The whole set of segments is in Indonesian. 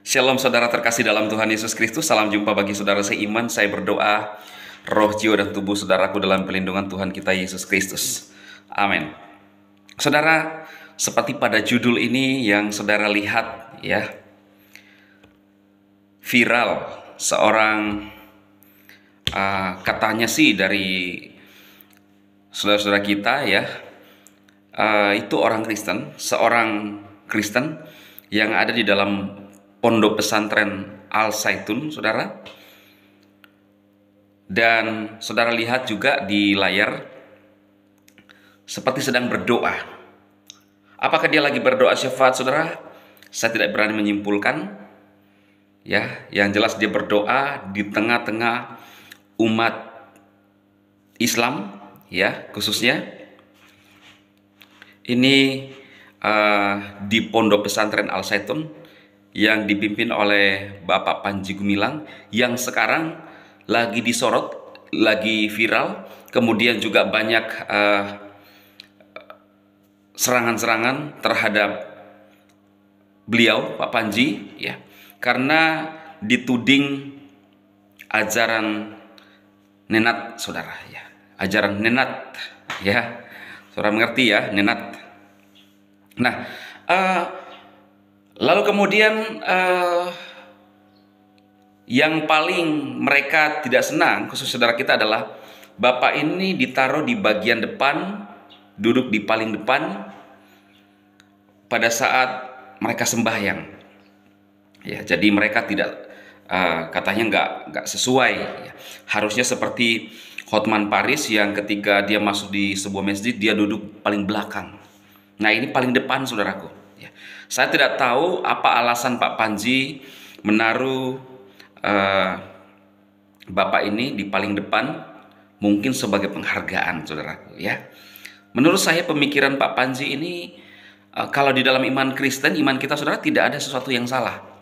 Shalom saudara terkasih dalam Tuhan Yesus Kristus. Salam jumpa bagi saudara seiman. Saya berdoa roh, jiwa, dan tubuh saudaraku dalam pelindungan Tuhan kita Yesus Kristus. Amin. Saudara, seperti pada judul ini yang saudara lihat ya, viral seorang katanya sih dari saudara-saudara kita ya, itu orang Kristen, seorang Kristen yang ada di dalam pondok pesantren Al Zaitun, saudara. Dan saudara lihat juga di layar seperti sedang berdoa. Apakah dia lagi berdoa syafaat, saudara? Saya tidak berani menyimpulkan. Ya, yang jelas dia berdoa di tengah-tengah umat Islam, ya, khususnya ini di pondok pesantren Al Zaitun yang dipimpin oleh Bapak Panji Gumilang, yang sekarang lagi disorot, lagi viral. Kemudian juga banyak serangan-serangan terhadap beliau, Pak Panji, ya, karena dituding ajaran nenat, saudara, ya, ajaran nenat, ya, saudara mengerti ya, nenat. Nah, lalu kemudian yang paling mereka tidak senang, khusus saudara kita, adalah Bapak ini ditaruh di bagian depan, duduk di paling depan pada saat mereka sembahyang. Ya, jadi mereka tidak katanya nggak sesuai. Ya. Harusnya seperti Hotman Paris yang ketika dia masuk di sebuah masjid dia duduk paling belakang. Nah, ini paling depan, saudaraku. Ya. Saya tidak tahu apa alasan Pak Panji menaruh Bapak ini di paling depan, mungkin sebagai penghargaan, saudaraku. Ya. Menurut saya pemikiran Pak Panji ini, kalau di dalam iman Kristen, iman kita, saudara, tidak ada sesuatu yang salah.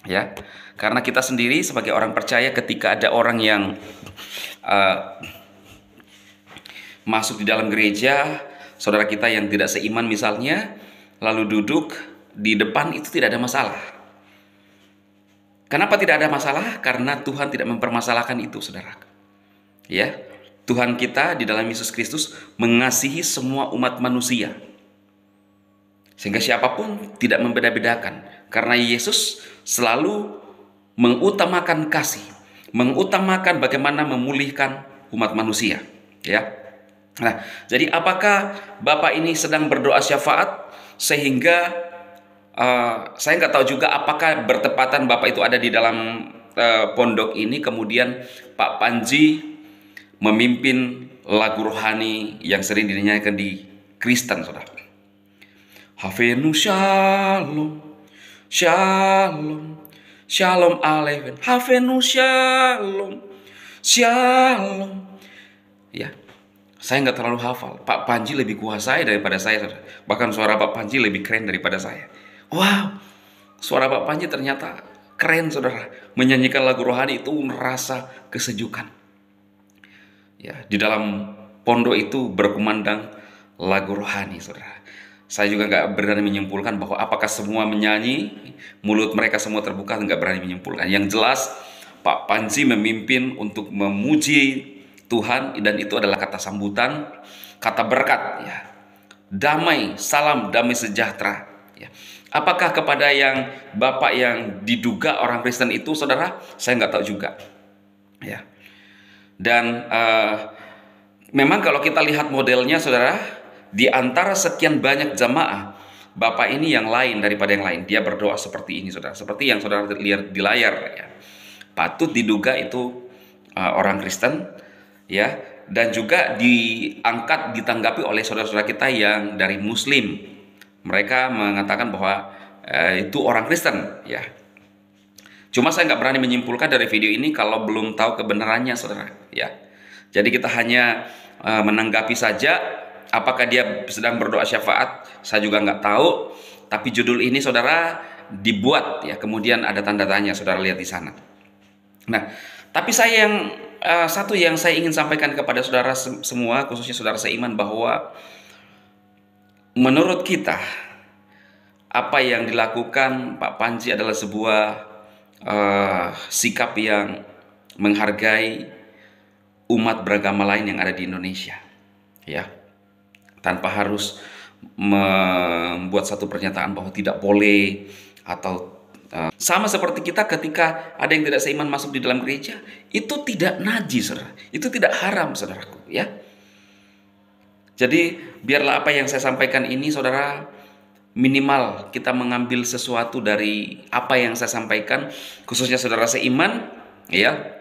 Ya, karena kita sendiri sebagai orang percaya, ketika ada orang yang masuk di dalam gereja, saudara kita yang tidak seiman misalnya, lalu duduk di depan, itu tidak ada masalah. Kenapa tidak ada masalah? Karena Tuhan tidak mempermasalahkan itu, saudara. Ya, Tuhan kita di dalam Yesus Kristus mengasihi semua umat manusia, sehingga siapapun tidak membeda-bedakan. Karena Yesus selalu mengutamakan kasih, mengutamakan bagaimana memulihkan umat manusia. Ya. Nah, jadi apakah Bapak ini sedang berdoa syafaat sehingga saya nggak tahu juga apakah bertepatan Bapak itu ada di dalam pondok ini, kemudian Pak Panji memimpin lagu rohani yang sering dinyanyikan di Kristen, saudara. Havenu shalom, shalom, shalom aleichem, Havenu shalom, shalom. Ya, saya nggak terlalu hafal. Pak Panji lebih kuasai daripada saya, saudara. Bahkan suara Pak Panji lebih keren daripada saya. Wow, suara Pak Panji ternyata keren, saudara. Menyanyikan lagu rohani itu merasa kesejukan. Ya, di dalam pondok itu berkumandang lagu rohani, saudara. Saya juga nggak berani menyimpulkan bahwa apakah semua menyanyi, mulut mereka semua terbuka, nggak berani menyimpulkan. Yang jelas Pak Panji memimpin untuk memuji Tuhan, dan itu adalah kata sambutan, kata berkat, ya. Damai, salam damai sejahtera. Ya. Apakah kepada yang Bapak yang diduga orang Kristen itu, saudara? Saya nggak tahu juga. Ya. Dan memang kalau kita lihat modelnya, saudara, di antara sekian banyak jamaah, Bapak ini yang lain daripada yang lain. Dia berdoa seperti ini, saudara. Seperti yang saudara lihat di layar. Ya. Patut diduga itu orang Kristen, ya. Dan juga diangkat, ditanggapi oleh saudara-saudara kita yang dari Muslim. Mereka mengatakan bahwa itu orang Kristen, ya. Cuma saya nggak berani menyimpulkan dari video ini kalau belum tahu kebenarannya, saudara. Ya. Jadi kita hanya menanggapi saja. Apakah dia sedang berdoa syafaat? Saya juga nggak tahu. Tapi judul ini, saudara, dibuat, ya. Kemudian ada tanda tanya, saudara lihat di sana. Nah, tapi saya satu yang saya ingin sampaikan kepada saudara semua, khususnya saudara seiman, bahwa menurut kita apa yang dilakukan Pak Panji adalah sebuah sikap yang menghargai umat beragama lain yang ada di Indonesia, ya, tanpa harus membuat satu pernyataan bahwa tidak boleh, atau sama seperti kita ketika ada yang tidak seiman masuk di dalam gereja, itu tidak najis, saudara, itu tidak haram, saudaraku, ya. Jadi biarlah apa yang saya sampaikan ini, saudara, minimal kita mengambil sesuatu dari apa yang saya sampaikan, khususnya saudara seiman, ya.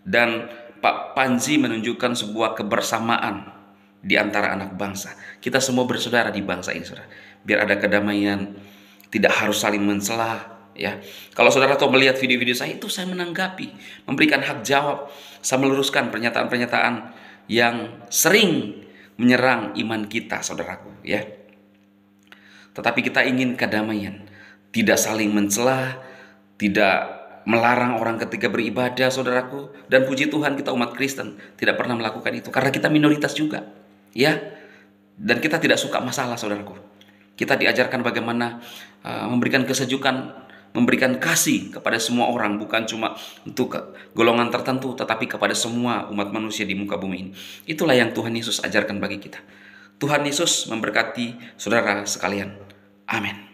Dan Pak Panji menunjukkan sebuah kebersamaan di antara anak bangsa. Kita semua bersaudara di bangsa ini, saudara. Biar ada kedamaian, tidak harus saling mencela, ya. Kalau saudara tahu melihat video-video saya itu, saya menanggapi, memberikan hak jawab, saya meluruskan pernyataan-pernyataan yang sering menyerang iman kita, saudaraku, ya. Tetapi kita ingin kedamaian, tidak saling mencela, tidak melarang orang ketika beribadah, saudaraku. Dan puji Tuhan kita umat Kristen tidak pernah melakukan itu, karena kita minoritas juga, ya. Dan kita tidak suka masalah, saudaraku. Kita diajarkan bagaimana memberikan kesejukan, memberikan kasih kepada semua orang, bukan cuma untuk golongan tertentu, tetapi kepada semua umat manusia di muka bumi ini. Itulah yang Tuhan Yesus ajarkan bagi kita. Tuhan Yesus memberkati saudara sekalian. Amin.